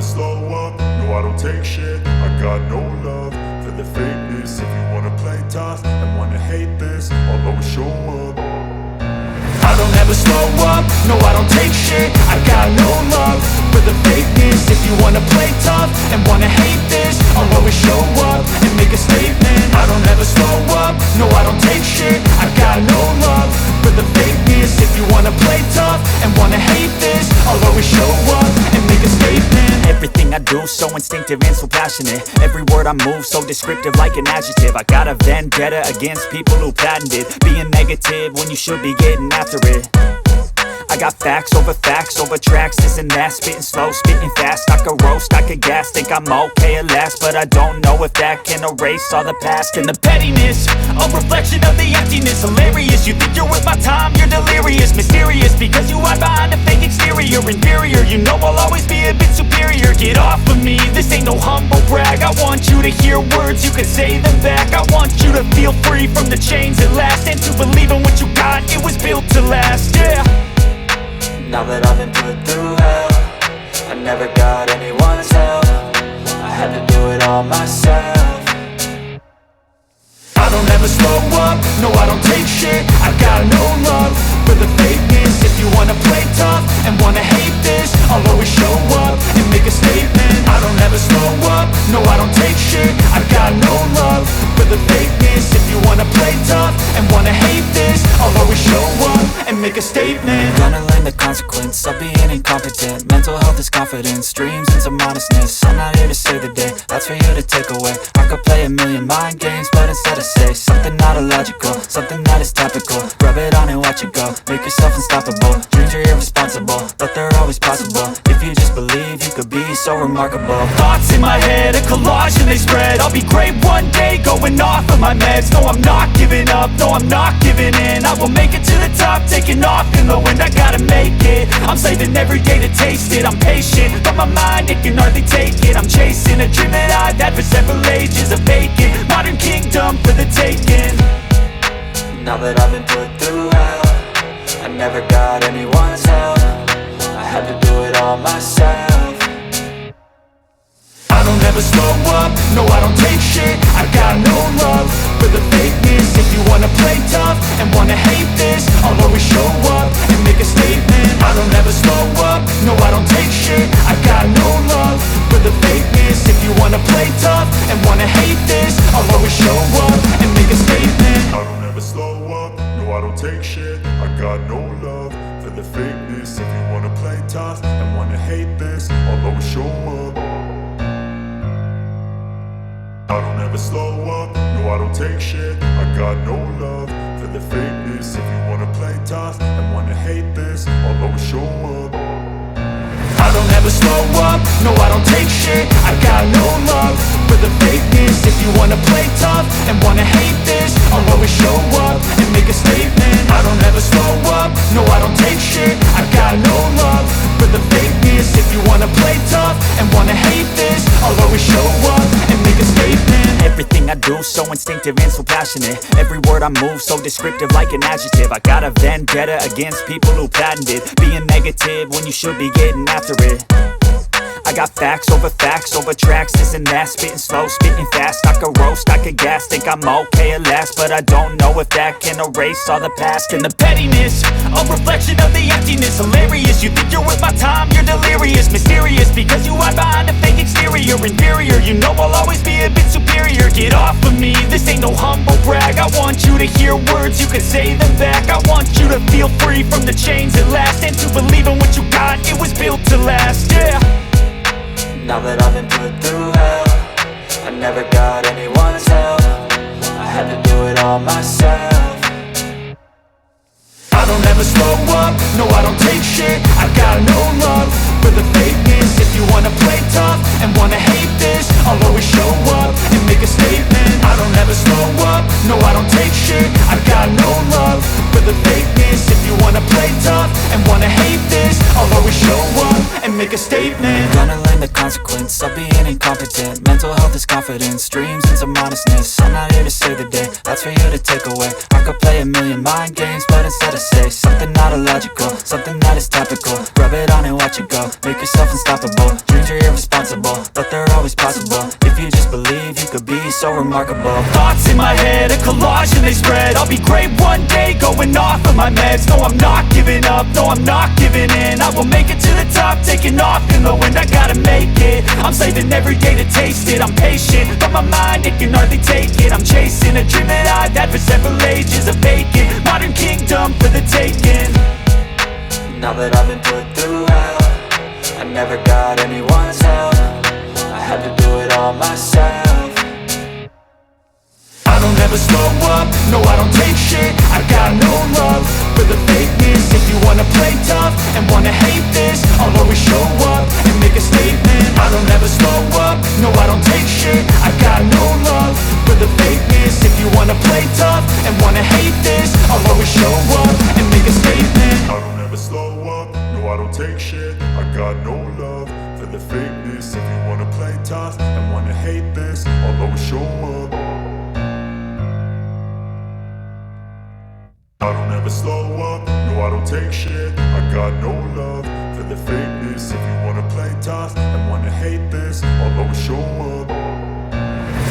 slow up, no I don't take shit. I got no love for the fakeness. If you wanna play tough and wanna hate this, I'll always show up. I don't ever slow up, no I don't take shit. I got no love for the fakeness. If you wanna play tough and wanna hate this, I'll always show up and make a statement. I don't ever slow up, no I don't take shit. I got no love for the fakeness. If you wanna play tough and wanna hate this, I'll always show up and make a statement. Everything I do so instinctive and so passionate. Every word I move so descriptive like an adjective. I got a vendetta against people who patented being negative when you should be getting after it. I got facts over tracks, this and that. Spitting slow, spitting fast, I could roast, I could gas. Think I'm okay at last, but I don't know if that can erase all the past. And the pettiness, a reflection of the emptiness. Hilarious, you think you're worth my time, you're delirious. Mysterious, because you hide behind a fake exterior. Inferior, you know I'll always be a bit superior. Get off of me, this ain't no humble brag. I want you to hear words, you can say them back. I want you to feel free from the chains at last, and to believe in what you got, it was built to last, yeah. Now that I've been put through hell, I never got anyone's help. I had to do it all myself. I don't ever slow up, no I don't take shit. I got no love for the fakeness. If you wanna play tough and wanna hate this, I'll always show up and make a statement. I don't ever slow up, no I don't take shit. I got no love for the fakeness. If you wanna play tough and wanna hate this, I'll always show up and make a statement. Gonna learn the consequence of being incompetent. Mental health is confidence, dreams and some honestness. I'm not here to save the day, that's for you to take away. I could play a million mind games, but instead I say something not illogical, something that is topical. Rub it on and watch it go, make yourself unstoppable. Dreams are irresponsible, but they're always possible. If you just believe, you could be so remarkable. Thoughts in my head, a collage and they spread. I'll be great one day, going off of my meds. No, I'm not giving up, no, I'm not giving in. I will make it to the top, taking off in the wind. I gotta make it, I'm saving every day to taste it. I'm patient, but my mind, it can hardly take it. I'm chasing a dream that I've had for several ages. A vacant, modern kingdom for the taking. Now that I've been put through hell, I never got anyone's help. I had to do it all myself. I don't ever slow up, no I don't take shit. I got no love for the fakeness. If you wanna play tough and wanna hate this, I'll always show up and make a statement. I don't ever slow up, no I don't take shit. I got no love for the fakeness. If you wanna play tough and wanna hate this, I'll always show up and make a statement. I don't ever slow up, no I don't take shit. I got no love for the fakeness. If you wanna play tough and wanna hate this, I'll always show up. I don't ever slow up, no I don't take shit. I got no love for the fakeness. If you wanna play tough and wanna hate this, I'll always show up. I don't ever slow up, no I don't take shit. I got no love for the fakeness. If you wanna play tough and wanna hate this, I'll always show up and make a statement. I don't ever slow up, no I don't take shit. I got no love for the fakeness. If you wanna play tough and wanna hate this, I'll always show up and make a statement. Everything I do so instinctive and so passionate. Every word I move so descriptive like an adjective. I got a vendetta against people who patented being negative when you should be getting after it. I got facts over tracks, this and that. Spitting slow, spitting fast, I could roast, I could gas. Think I'm okay at last, but I don't know if that can erase all the past. And the pettiness, a reflection of the emptiness. Hilarious, you think you're worth my time, you're delirious. Mysterious, because you hide behind a fake exterior. Inferior, you know I'll always be a bit superior. Get off of me, this ain't no humble brag. I want you to hear words, you can say them back. I want you to feel free from the chains at last, and to believe in what you got, it was built to last, yeah. Now that I've been put through hell, I never got anyone's help. I had to do it all myself. I don't ever slow up, no I don't take shit. I got no love for the fakeness. If you wanna play tough and wanna hate this, I'll always show up and make a statement. I don't ever slow up, no I don't take shit. I got no love for the fakeness. If you wanna play tough and wanna hate this, I'll always show up and make a statement. Gonna learn the consequence of being incompetent. Mental health is confidence, dreams and some honestness. I'm not here to save the day, that's for you to take away. I could play a million mind games, but instead I say something not illogical, something that is topical. Rub it on and watch it go, make yourself unstoppable. Dreams are irresponsible, but they're always possible. If you just believe, you could be so remarkable. Thoughts in my head, a collage and they spread. I'll be great one day, going off of my meds. No, I'm not giving up, no, I'm not giving in. I will make it to the top, taking off in the wind. I gotta make it, I'm saving every day to taste it. I'm patient, but my mind, it can hardly take it. I'm chasing a dream that I've had for several ages. A vacant, modern kingdom for the taking. Now that I've been put through hell, I never got anyone's help. I had to do it all myself. I don't ever slow up, no I don't take shit. I got no love for the fakeness. If you wanna play tough and wanna hate this, I'll always show up and make a statement. I don't ever slow up, no I don't take shit. I got no love for the fakeness. If you wanna play tough and wanna hate this, I'll always show up and make a statement. I don't ever slow up, no I don't take shit. I got no love for the fakeness. If you wanna play tough and wanna hate this, I'll always show up. I don't ever slow up, no I don't take shit. I got no love for the fakeness. If you wanna play tough and wanna hate this, I'll always show up.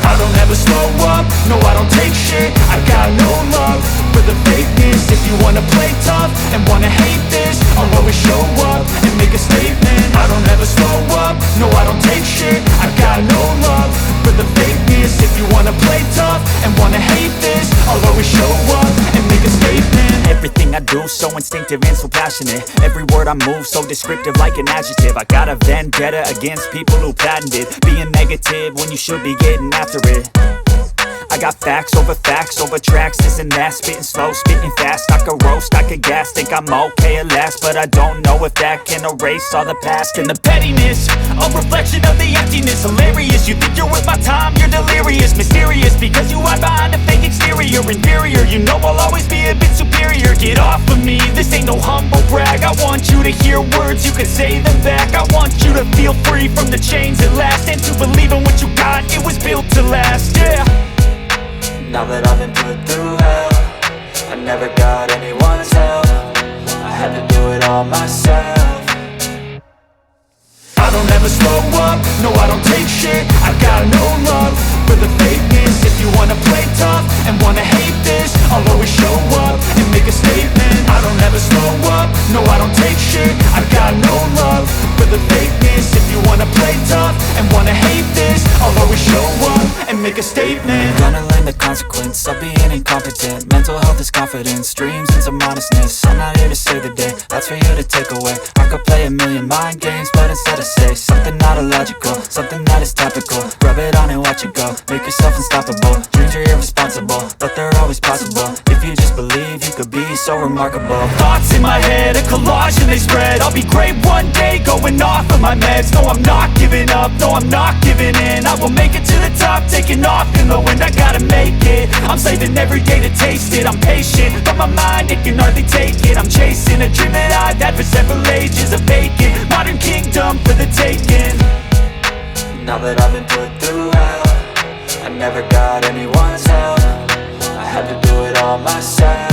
I don't ever slow up, no I don't take shit. I got no love for the fakeness. If you wanna play tough and wanna hate this, I'll always show up and make a statement. I don't ever slow up, no I don't take shit. I got no love for the fakeness. If you wanna play tough and wanna hate this, I'll always show up and make a statement. Everything I do so instinctive and so passionate. Every word I move so descriptive like an adjective. I got a vendetta against people who patented being negative when you should be getting after it. I got facts over tracks, this and that. Spitting slow, spitting fast. I could roast, I could gas. Think I'm okay at last, but I don't know if that can erase all the past. And the pettiness, a reflection of the emptiness. Hilarious, you think you're worth my time, you're delirious. Mysterious, because you hide behind a fake exterior. Inferior, you know I'll always be a bit superior. Get off of me, this ain't no humble brag. I want you to hear words, you can say them back. I want you to feel free from the chains at last, and to believe in what you got, it was built to last, yeah. Now that I've been put through hell, I never got anyone's help. I had to do it all myself. I don't ever slow up, no I don't take shit. I got no love for the fakeness. If you wanna play tough and wanna hate this, I'll always show up and make a statement. I don't ever slow up, no I don't take shit. I got no love for the fakeness. If you wanna play tough and wanna hate this, I'll always show up and make a statement. Gonna learn the consequence of being incompetent. Mental health is confidence, dreams and some honestness. I'm not here to save the day, that's for you to take away. I could play a million mind games, but instead I say something not illogical, something that is topical. Rub it on and watch it go, make yourself unstoppable. Dreams are irresponsible, but they're always possible. If you just believe, you could be so remarkable. Thoughts in my head, a collage and they spread. I'll be great one day, going off of my meds. No, I'm not giving up, no, I'm not giving in. I will make it to the top, taking off in the wind. I gotta make it, I'm saving every day to taste it. I'm patient, but my mind, it can hardly take it. I'm chasing a dream that I've had for several ages. A vacant, modern kingdom for the taking. Now that I've been put through hell, I never got anyone's help. I had to do it all myself.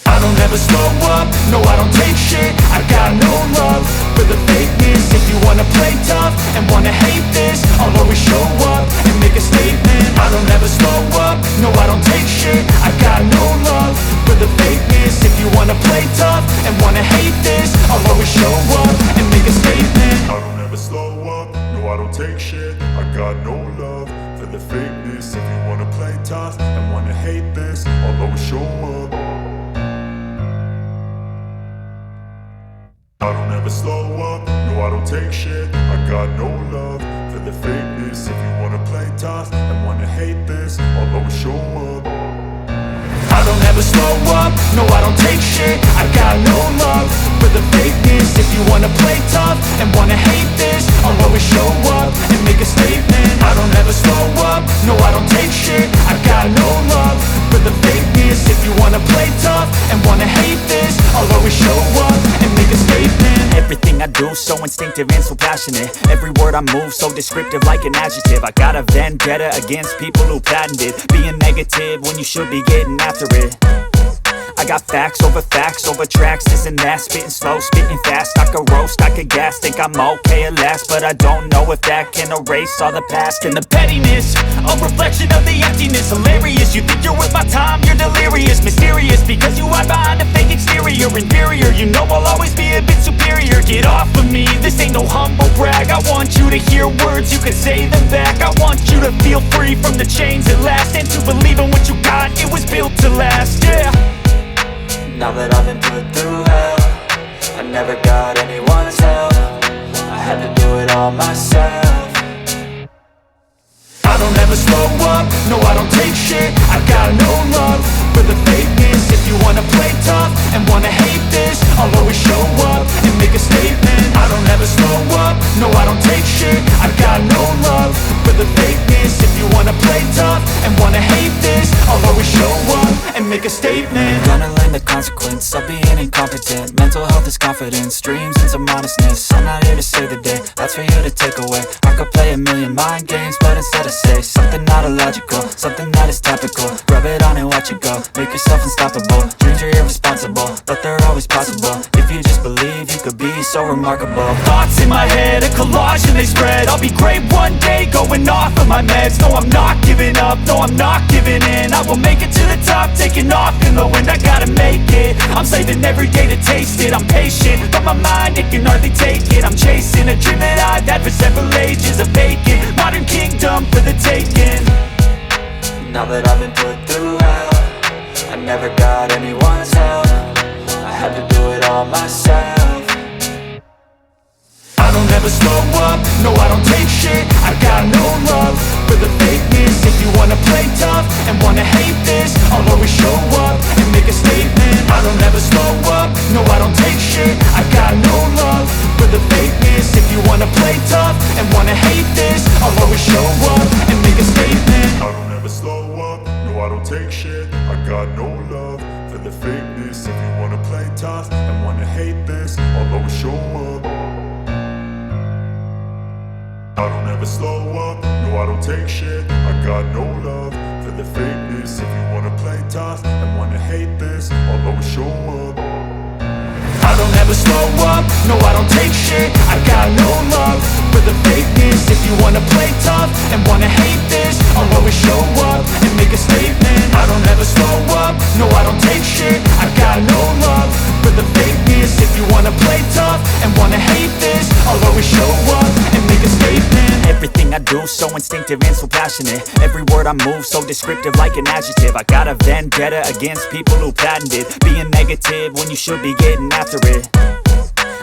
I don't ever slow up, no I don't take shit. I got no love for the fakeness. If you wanna play tough and wanna hate this, I'll always show up and make a statement. I don't ever slow up, no I don't take shit. I got no love for the fakeness. If you wanna play tough and wanna hate this, I'll always show up and make a statement. I don't ever slow up, no I don't take shit. I got no love for the fakeness. If you wanna play tough and wanna hate this, I'll always show up. I don't ever slow up, no I don't take shit. I got no love for the fakeness. If you wanna play tough and wanna hate this, I'll always show up. I don't ever slow up, no I don't take shit. I got no love for the fakeness. If you wanna play tough and wanna hate this, I'll always show up and make a statement. I don't ever slow up, no I don't take shit. I got no love for the fakeness. If you wanna play tough and wanna hate this, I'll always show up and make a statement. Everything I do so instinctive instinctive and so passionate. Every word I move so descriptive like an adjective. I got a vendetta against people who patented being negative when you should be getting after it. I got facts over tracks, this and that. Spitting slow, spitting fast. I could roast, I could gas. Think I'm okay at last, but I don't know if that can erase all the past. And the pettiness, a reflection of the emptiness. Hilarious, you think you're worth my time, you're delirious. Mysterious, because you hide behind a fake exterior. Inferior, you know I'll always be a bit superior. Get off of me, this ain't no humble brag. I want you to hear words, you can say them back. I want you to feel free from the chains at last, and to believe in what you got, it was built to last, yeah. Now that I've been put through hell, I never got anyone's help. I had to do it all myself. I don't ever slow up, no I don't take shit. I got no love for the fakeness. If you wanna play tough and wanna hate this, I'll always show up and make a statement. I don't ever slow up, no I don't take shit. I got no love for the fakeness. If you wanna play tough and wanna hate this, I'll always show up and make a statement. Gonna learn the consequence of being incompetent. Mental health is confidence, dreams into modestness. I'm not here to save the day, that's for you to take away. I could play a million mind games, but instead I say something not illogical, something that is topical. Rub it on and watch it go, make yourself unstoppable. Dreams are irresponsible, but they're always possible. If you just believe, you could be so remarkable. Thoughts in my head, a collage and they spread. I'll be great one day, going off of my meds. No, I'm not giving up, no, I'm not giving in. I will make it to the top, taking off in the wind. I gotta make it, I'm saving every day to taste it. I'm patient, but my mind, it can hardly take it. I'm chasing a dream that I've had for several ages. A vacant, modern kingdom for the taking. Now that I've been put through hell, I never got anyone's help. I had to do it all myself. I don't ever slow up, no I don't take shit. I got no love for the fakeness. If you wanna play tough and wanna hate this, I'll always show up and make a statement. I don't ever slow up, no I don't take shit. I got no love for the fakeness. If you wanna play tough and wanna hate this, I'll always show up and make a statement. I don't ever slow up, no I don't take shit. I got no love for the fakeness. If you wanna play tough and wanna hate this, I'll always show up. I don't ever slow up, no I don't take shit. I got no love for the fakeness. If you wanna play tough and wanna hate this, I'll always show up. I don't ever slow up, no I don't take shit. I got no love for the fakeness. If you wanna play tough and wanna hate this, I'll always show up and make a statement. I don't ever slow up, no I don't take shit. I got no love for the fakeness. If you wanna play tough and wanna hate this, I'll always show up and make a statement. Everything I do so instinctive and so passionate. Every word I move so descriptive like an adjective. I got a vendetta against people who patented being negative when you should be getting after it.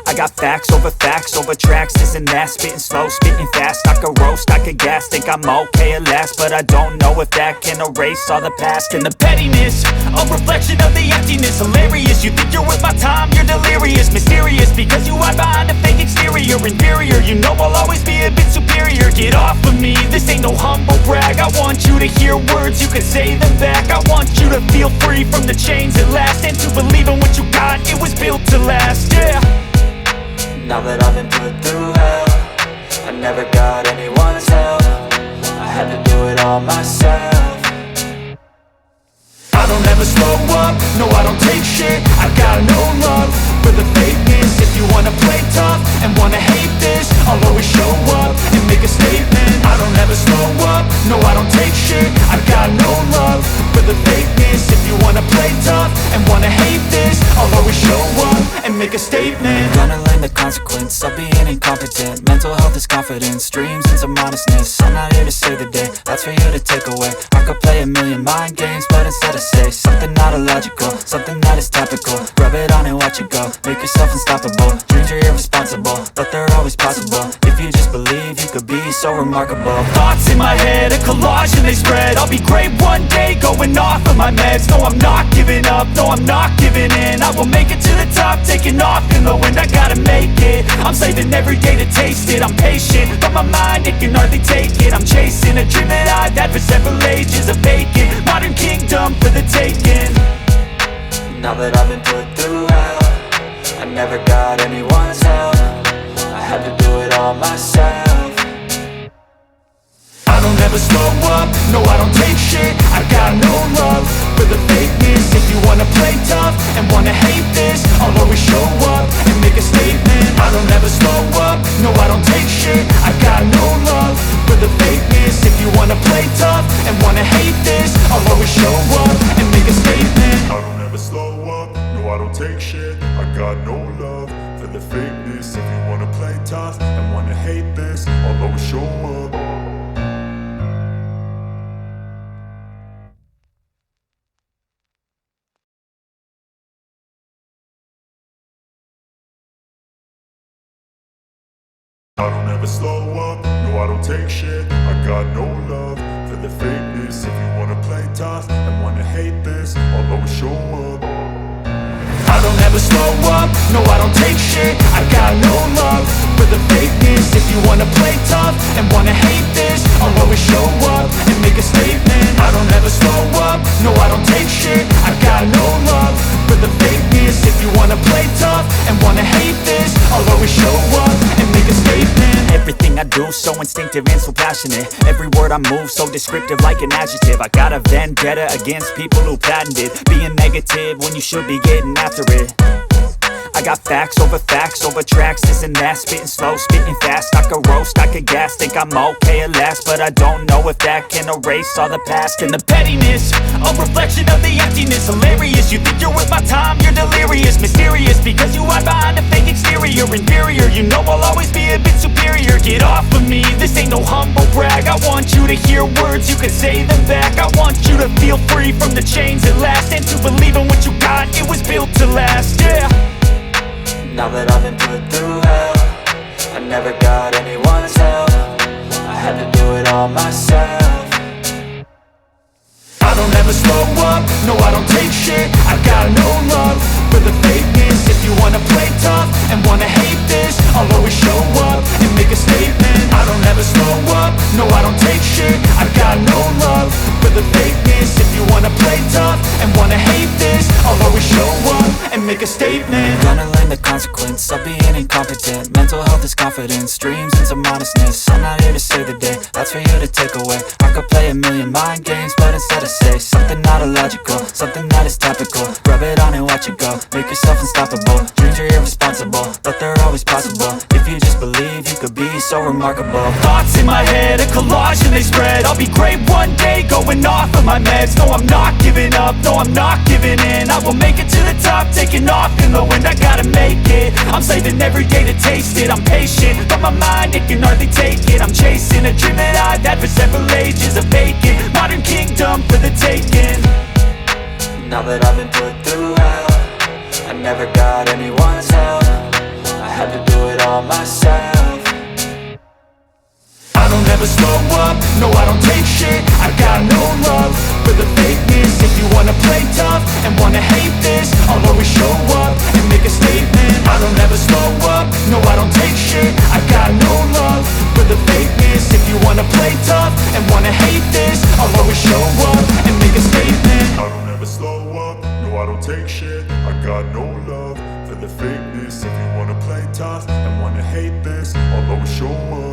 I got facts over tracks, this and that. Spitting slow, spitting fast. I could roast, I could gas. Think I'm okay at last, but I don't know if that can erase all the past. And the pettiness, a reflection of the emptiness. Hilarious, you think you're worth my time, you're delirious. Mysterious, because you hide behind a fake exterior. Inferior, you know I'll always be a bit superior. Get off of me, this ain't no humble brag. I want you to hear words, you can say them back. I want you to feel free from the chains at last, and to believe in what you got, it was built to last, yeah. Now that I've been put through hell, I never got anyone's help. I had to do it all myself. I don't ever slow up, no I don't take shit. I got no love for the fakeness. If you wanna play tough and wanna hate this, I'll always show up and make a statement. I don't ever slow up, no I don't take shit. I got no love for the fakeness. If you wanna play tough and wanna hate this, I'll always show up and make a statement. Gonna learn the consequence of being incompetent. Mental health is confidence, dreams into modestness. I'm not here to save the day, that's for you to take away. I could play a million mind games, but instead I say something not illogical, something that is topical. Rub it on and watch it go, make yourself unstoppable. Dreams are irresponsible, but they're always possible. If you just believe, you could be so remarkable. Thoughts in my head, a collage and they spread. I'll be great one day, going off of my meds. No, I'm not giving up, no, I'm not giving in. I will make it to the top, taking off in the wind. I gotta make it, I'm saving every day to taste it. I'm patient, but my mind, it can hardly take it. I'm chasing a dream that I've had for several ages. A vacant, modern kingdom for the taking. Now that I've been put through hell, I never got anyone's help. I had to do it all myself. I don't ever slow up, no I don't take shit. I got no love for the fakeness. If you wanna play tough and wanna hate this, I'll always show up and make a statement. I don't ever slow up, no I don't take shit. I got no love for the fakeness. If you wanna play tough and wanna hate this, I'll always show up and make a statement. I don't ever slow up, no I don't take shit. I got no love for the fakeness. If you wanna play tough and wanna hate this, I'll always show up. I don't ever slow up, no I don't take shit. I got no love for the fakeness. If you wanna play tough and wanna hate this, I'll always show up. I don't ever slow up, no I don't take shit. I got no love for the fakeness. If you wanna play tough and wanna hate this, I'll always show up and make a statement. I don't ever slow up, no I don't take shit. I got no love for the fakeness. If you wanna play tough and wanna hate this, I'll always show up and make a statement. Everything I do so instinctive and so passionate. Every word I move so descriptive like an adjective. I got a vendetta against people who patented being negative when you should be getting after it. I got facts over tracks, this and that. Spitting slow, spitting fast. I could roast, I could gas. Think I'm okay at last, but I don't know if that can erase all the past. And the pettiness, a reflection of the emptiness. Hilarious, you think you're worth my time, you're delirious. Mysterious, because you hide behind a fake exterior. Inferior, you know I'll always be a bit superior. Get off of me, this ain't no humble brag. I want you to hear words, you can say them back. I want you to feel free from the chains at last, and to believe in what you got, it was built to last, yeah. Now that I've been put through hell, I never got anyone's help. I had to do it all myself. I don't ever slow up, no I don't take shit. I got no love for the fakeness. If you wanna play tough and wanna hate this, I'll always show up and make a statement. I don't ever slow up, no I don't take shit. I got no love for the fakeness. If you wanna play tough and wanna hate this, I'll always show up and make a statement. Gonna learn the consequence of being incompetent. Mental health is confidence, dreams into modestness. I'm not here to save the day, that's for you to take away. I could play a million mind games, but instead I say something not illogical, something that is topical. Rub it on and watch it go, make yourself unstoppable. Dreams are irresponsible, but they're always possible. If you just believe, you could be so remarkable. Thoughts in my head, a collage and they spread. I'll be great one day, going off of my meds. No, I'm not giving up, no, I'm not giving in. I will make it to the top, taking off in the wind. I gotta make it, I'm saving every day to taste it. I'm patient, but my mind, it can hardly take it. I'm chasing a dream that I've had for several ages. A vacant, modern kingdom for the taking. Now that I've been put through hell, I never got anyone's help. I had to do it all myself. I don't ever slow up, no I don't take shit. I got no love for the fakeness. If you wanna play tough and wanna hate this, I'll always show up and make a statement. I don't ever slow up, no I don't take shit. I got no love for the fakeness. If you wanna play tough and wanna hate this, I'll always show up and make a statement. I don't ever slow up, no I don't take shit. I got no love for the fakeness. If you wanna play tough and wanna hate this, I'll always show up.